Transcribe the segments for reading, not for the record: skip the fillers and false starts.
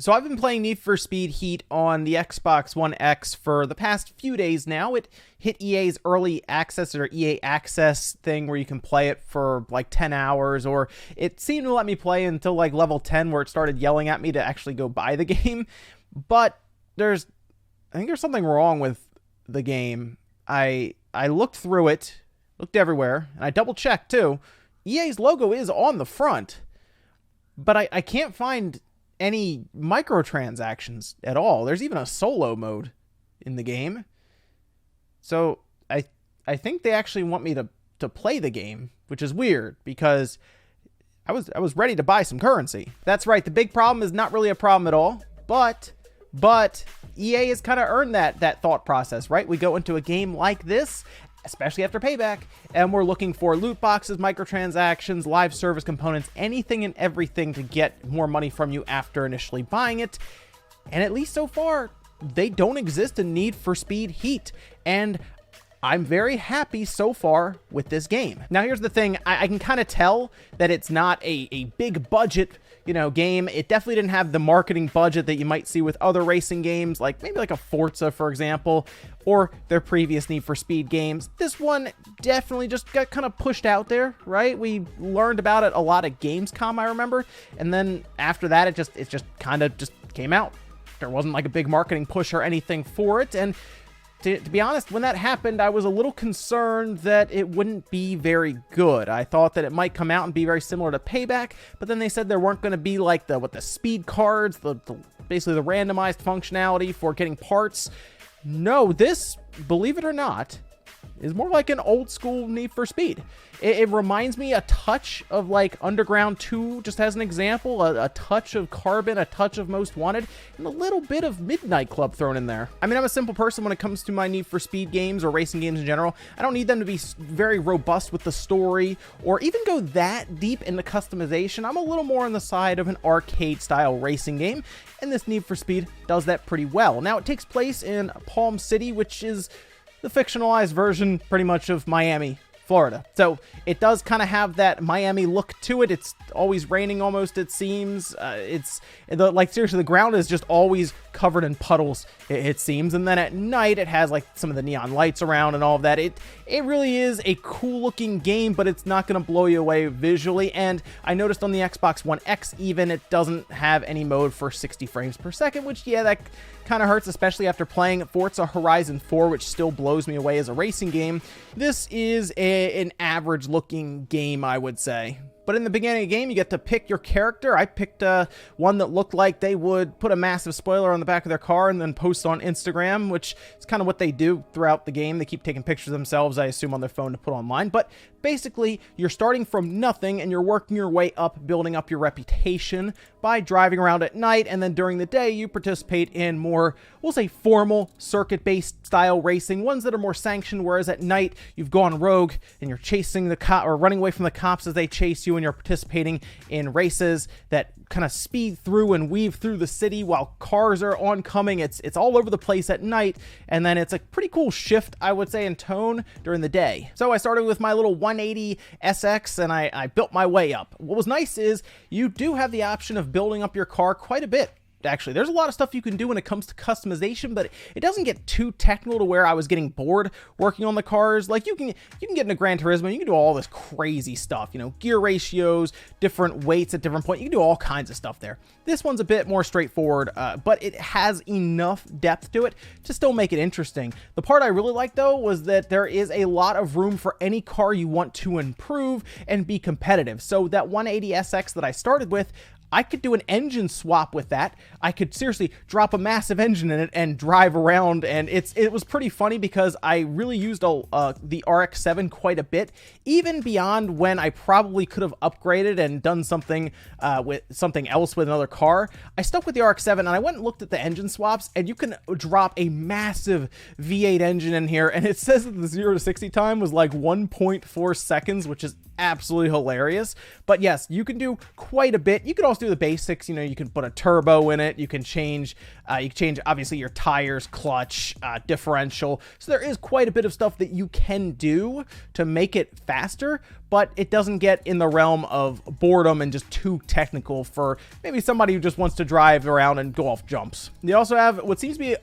So I've been playing Need for Speed Heat on the Xbox One X for the past few days now. It hit EA's early access or EA access thing where you can play it for like 10 hours, or it seemed to let me play until like level 10 where it started yelling at me to actually go buy the game. But I think there's something wrong with the game. I looked through it, looked everywhere, and I double checked too. EA's logo is on the front, but I can't find any microtransactions at all. There's even a solo mode in the game. So I think they actually want me to play the game, which is weird because I was ready to buy some currency. That's right. The big problem is not really a problem at all, but EA has kind of earned that thought process, right? We go into a game like this, especially after Payback, and we're looking for loot boxes, microtransactions, live service components, anything and everything to get more money from you after initially buying it. And at least so far, they don't exist in Need for Speed Heat. And I'm very happy so far with this game. Now, here's the thing. I can kind of tell that it's not a big budget, game. It definitely didn't have the marketing budget that you might see with other racing games, like maybe like a Forza, for example, or their previous Need for Speed games. This one definitely just got kind of pushed out there, right? We learned about it a lot at Gamescom, I remember. And then after that, it just kind of just came out. There wasn't like a big marketing push or anything for it. And to be honest, when that happened, I was a little concerned that it wouldn't be very good. I thought that it might come out and be very similar to Payback, but then they said there weren't going to be like the speed cards, basically the randomized functionality for getting parts. No, this, believe it or not, is more like an old school Need for Speed. It reminds me a touch of like Underground 2, just as an example, a touch of Carbon, a touch of Most Wanted, and a little bit of Midnight Club thrown in there. I mean, I'm a simple person when it comes to my Need for Speed games or racing games in general. I don't need them to be very robust with the story or even go that deep into customization. I'm a little more on the side of an arcade style racing game, and this Need for Speed does that pretty well. Now, it takes place in Palm City, which is the fictionalized version pretty much of Miami, Florida. So it does kind of have that Miami look to it. It's always raining almost, it seems. Seriously, the ground is just always covered in puddles, it seems. And then at night, it has like some of the neon lights around and all of that. It really is a cool looking game, but it's not going to blow you away visually. And I noticed on the Xbox One X even, it doesn't have any mode for 60 frames per second, which, yeah, that kind of hurts, especially after playing Forza Horizon 4, which still blows me away as a racing game. This is an average looking game, I would say. But in the beginning of the game, you get to pick your character. I picked one that looked like they would put a massive spoiler on the back of their car and then post on Instagram, which is kind of what they do throughout the game. They keep taking pictures of themselves, I assume, on their phone to put online. But basically, you're starting from nothing and you're working your way up, building up your reputation by driving around at night. And then during the day, you participate in more, we'll say, formal circuit-based style racing, ones that are more sanctioned, whereas at night, you've gone rogue and you're chasing the cop or running away from the cops as they chase you, and you're participating in races that kind of speed through and weave through the city while cars are oncoming. It's all over the place at night, and then it's a pretty cool shift, I would say, in tone during the day. So I started with my little 180 SX and I built my way up. What was nice is you do have the option of building up your car quite a bit. Actually, there's a lot of stuff you can do when it comes to customization, but it doesn't get too technical to where I was getting bored working on the cars. Like you can get into Gran Turismo, you can do all this crazy stuff, gear ratios, different weights at different points. You can do all kinds of stuff there. This one's a bit more straightforward, but it has enough depth to it to still make it interesting. The part I really liked, though, was that there is a lot of room for any car you want to improve and be competitive. So that 180 SX that I started with, I could do an engine swap with that. I could seriously drop a massive engine in it and drive around, and it was pretty funny because I really used the RX-7 quite a bit, even beyond when I probably could have upgraded and done something with something else with another car. I stuck with the RX-7 and I went and looked at the engine swaps, and you can drop a massive V8 engine in here, and it says that the 0 to 60 time was like 1.4 seconds, which is absolutely hilarious. But yes, you can do quite a bit. You could also through the basics. You know, you can put a turbo in it. You can change obviously your tires, clutch, differential. So there is quite a bit of stuff that you can do to make it faster, but it doesn't get in the realm of boredom and just too technical for maybe somebody who just wants to drive around and go off jumps. You also have what seems to be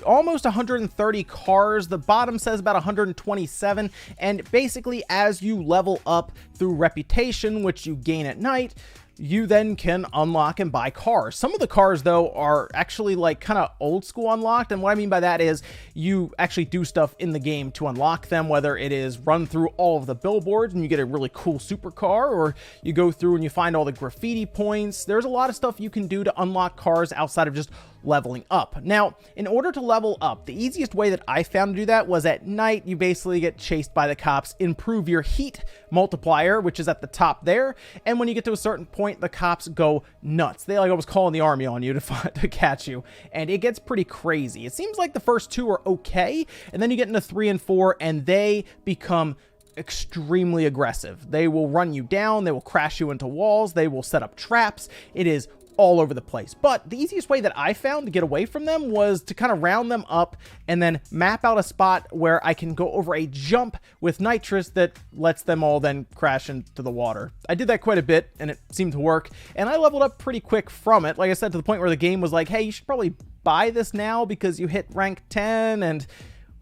almost 130 cars. The bottom says about 127, and basically as you level up through reputation, which you gain at night, you then can unlock and buy cars. Some of the cars, though, are actually like kind of old school unlocked. And what I mean by that is you actually do stuff in the game to unlock them, whether it is run through all of the billboards and you get a really cool supercar, or you go through and you find all the graffiti points. There's a lot of stuff you can do to unlock cars outside of just leveling up. Now, in order to level up, the easiest way that I found to do that was at night. You basically get chased by the cops, improve your heat multiplier, which is at the top there, and when you get to a certain point, the cops go nuts. They like almost calling the army on you to catch you, and it gets pretty crazy. It seems like the first two are okay, and then you get into 3 and 4, and they become extremely aggressive. They will run you down, they will crash you into walls, they will set up traps. It is all over the place. But the easiest way that I found to get away from them was to kind of round them up and then map out a spot where I can go over a jump with nitrous that lets them all then crash into the water. I did that quite a bit and it seemed to work, and I leveled up pretty quick from it. Like I said, to the point where the game was like, hey, you should probably buy this now because you hit rank 10 and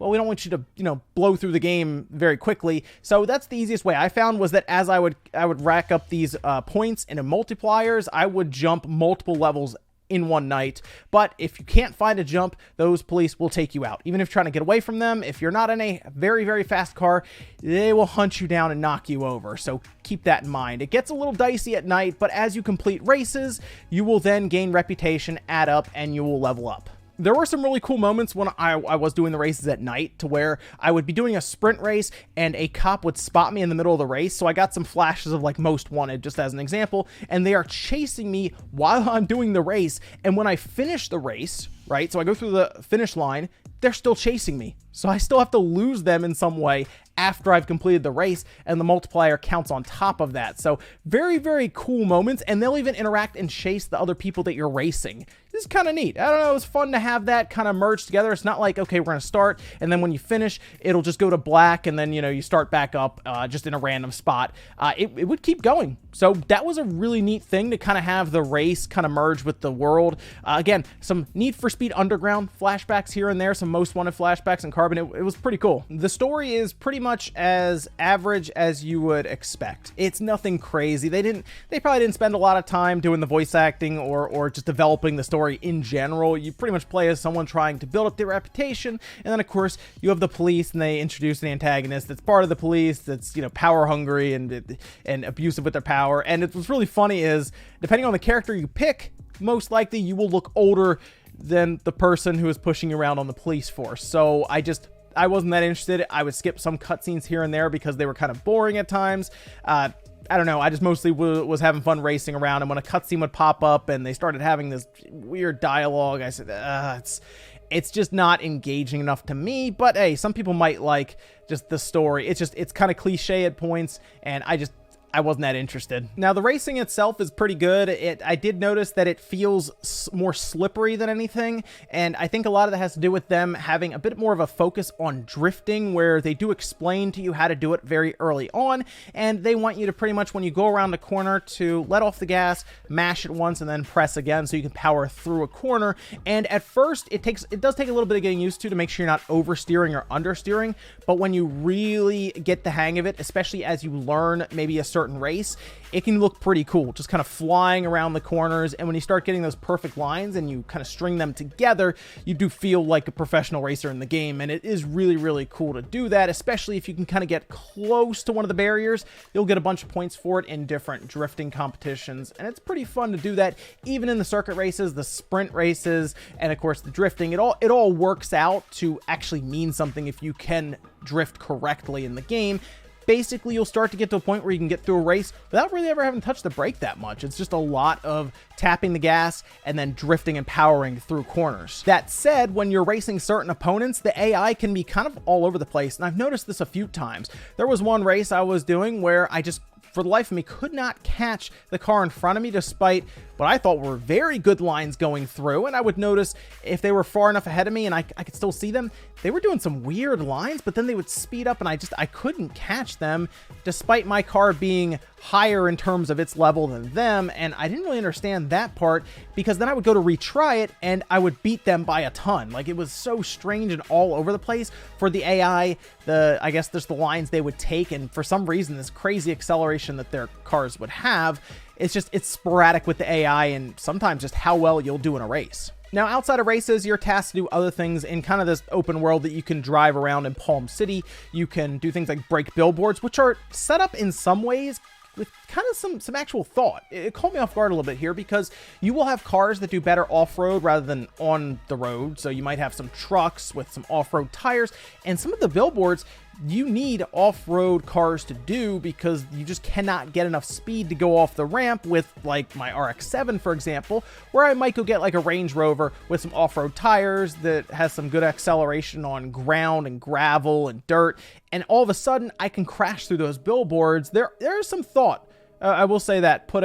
well, we don't want you to, you know, blow through the game very quickly. So that's the easiest way I found, was that as I would rack up these points into multipliers, I would jump multiple levels in one night. But if you can't find a jump, those police will take you out. Even if you're trying to get away from them, if you're not in a very, very fast car, they will hunt you down and knock you over. So keep that in mind. It gets a little dicey at night, but as you complete races, you will then gain reputation, add up, and you will level up. There were some really cool moments when I was doing the races at night, to where I would be doing a sprint race and a cop would spot me in the middle of the race. So I got some flashes of like Most Wanted, just as an example, and they are chasing me while I'm doing the race. And when I finish the race, right, so I go through the finish line, they're still chasing me. So I still have to lose them in some way after I've completed the race, and the multiplier counts on top of that. So very, very cool moments, and they'll even interact and chase the other people that you're racing. This is kind of neat. I don't know, it's fun to have that kind of merged together. It's not like, okay, we're going to start, and then when you finish, it'll just go to black, and then, you know, you start back up just in a random spot. It would keep going. So that was a really neat thing to kind of have the race kind of merge with the world. Again, some Need for Speed Underground flashbacks here and there, some Most Wanted flashbacks in Carbon. It was pretty cool. The story is pretty much as average as you would expect. It's nothing crazy. They probably didn't spend a lot of time doing the voice acting or just developing the story in general. You pretty much play as someone trying to build up their reputation, and then of course you have the police, and they introduce an antagonist that's part of the police that's, you know, power hungry and abusive with their power. And what's really funny is, depending on the character you pick, most likely you will look older than the person who is pushing you around on the police force. So I wasn't that interested. I would skip some cutscenes here and there because they were kind of boring at times. I don't know. I just mostly was having fun racing around, and when a cutscene would pop up and they started having this weird dialogue, I said, it's just not engaging enough to me. But hey, some people might like just the story. It's kind of cliche at points, and I wasn't that interested. Now, the racing itself is pretty good. I did notice that it feels more slippery than anything, and I think a lot of that has to do with them having a bit more of a focus on drifting, where they do explain to you how to do it very early on, and they want you to pretty much, when you go around the corner, to let off the gas, mash it once, and then press again so you can power through a corner. And at first, it does take a little bit of getting used to make sure you're not oversteering or understeering, but when you really get the hang of it, especially as you learn maybe a certain race, it can look pretty cool, just kind of flying around the corners. And when you start getting those perfect lines and you kind of string them together, you do feel like a professional racer in the game. And it is really, really cool to do that, especially if you can kind of get close to one of the barriers. You'll get a bunch of points for it in different drifting competitions, and it's pretty fun to do that, even in the circuit races, the sprint races, and of course the drifting. It all works out to actually mean something if you can drift correctly in the game. Basically, you'll start to get to a point where you can get through a race without really ever having touched the brake that much. It's just a lot of tapping the gas and then drifting and powering through corners. That said, when you're racing certain opponents, the AI can be kind of all over the place, and I've noticed this a few times. There was one race I was doing where I just, for the life of me, could not catch the car in front of me, despite what I thought were very good lines going through, and I would notice if they were far enough ahead of me and I could still see them, they were doing some weird lines, but then they would speed up and I couldn't catch them despite my car being higher in terms of its level than them. And I didn't really understand that part, because then I would go to retry it and I would beat them by a ton. Like, it was so strange and all over the place for the AI. I guess there's the lines they would take, and for some reason this crazy acceleration that their cars would have, it's sporadic with the AI and sometimes just how well you'll do in a race. Now, outside of races, you're tasked to do other things in kind of this open world that you can drive around in Palm City. You can do things like break billboards, which are set up in some ways with kind of some actual thought. It caught me off guard a little bit here, because you will have cars that do better off-road rather than on the road. So you might have some trucks with some off-road tires, and some of the billboards you need off-road cars to do, because you just cannot get enough speed to go off the ramp with, like, my RX-7, for example, where I might go get like a Range Rover with some off-road tires that has some good acceleration on ground and gravel and dirt, and all of a sudden I can crash through those billboards. There is some thought, I will say that, put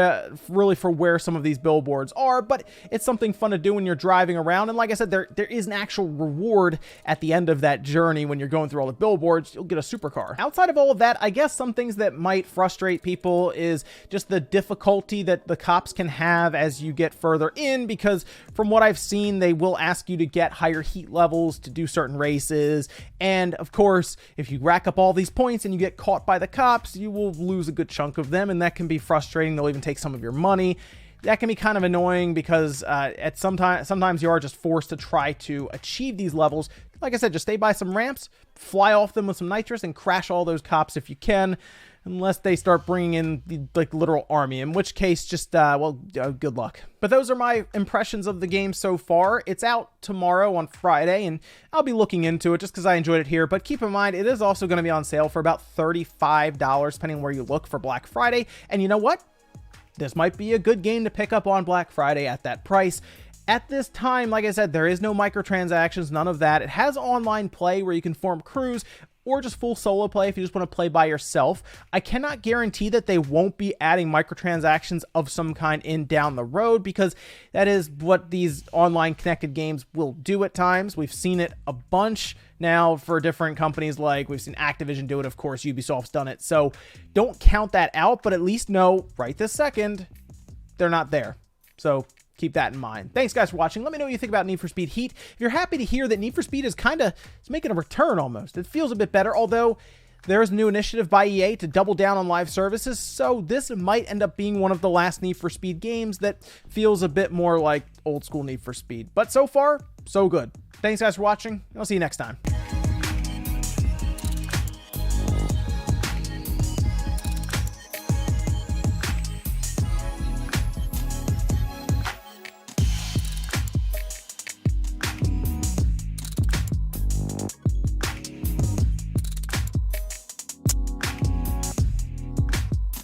really for where some of these billboards are, but it's something fun to do when you're driving around. And like I said, there is an actual reward at the end of that journey when you're going through all the billboards. You'll get a supercar. Outside of all of that, I guess some things that might frustrate people is just the difficulty that the cops can have as you get further in, because from what I've seen, they will ask you to get higher heat levels to do certain races. And of course, if you rack up all these points and you get caught by the cops, you will lose a good chunk of them, and that can be frustrating. They'll even take some of your money. That can be kind of annoying, because sometimes you are just forced to try to achieve these levels. Like I said, just stay by some ramps, fly off them with some nitrous, and crash all those cops if you can, unless they start bringing in the literal army, in which case just good luck. But those are my impressions of the game so far. It's out tomorrow on Friday, and I'll be looking into it just because I enjoyed it here. But keep in mind, it is also going to be on sale for about $35, depending on where you look, for Black Friday. And you know what? This might be a good game to pick up on Black Friday at that price. At this time, like I said, there is no microtransactions, none of that. It has online play where you can form crews, or just full solo play if you just want to play by yourself. I cannot guarantee that they won't be adding microtransactions of some kind in down the road, because that is what these online connected games will do at times. We've seen it a bunch now for different companies, like we've seen Activision do it, of course, Ubisoft's done it. So don't count that out, but at least know right this second, they're not there. So keep that in mind. Thanks, guys, for watching. Let me know what you think about Need for Speed Heat. If you're happy to hear that Need for Speed is it's making a return almost. It feels a bit better, although there is a new initiative by EA to double down on live services, so this might end up being one of the last Need for Speed games that feels a bit more like old school Need for Speed. But so far, so good. Thanks, guys, for watching. I'll see you next time.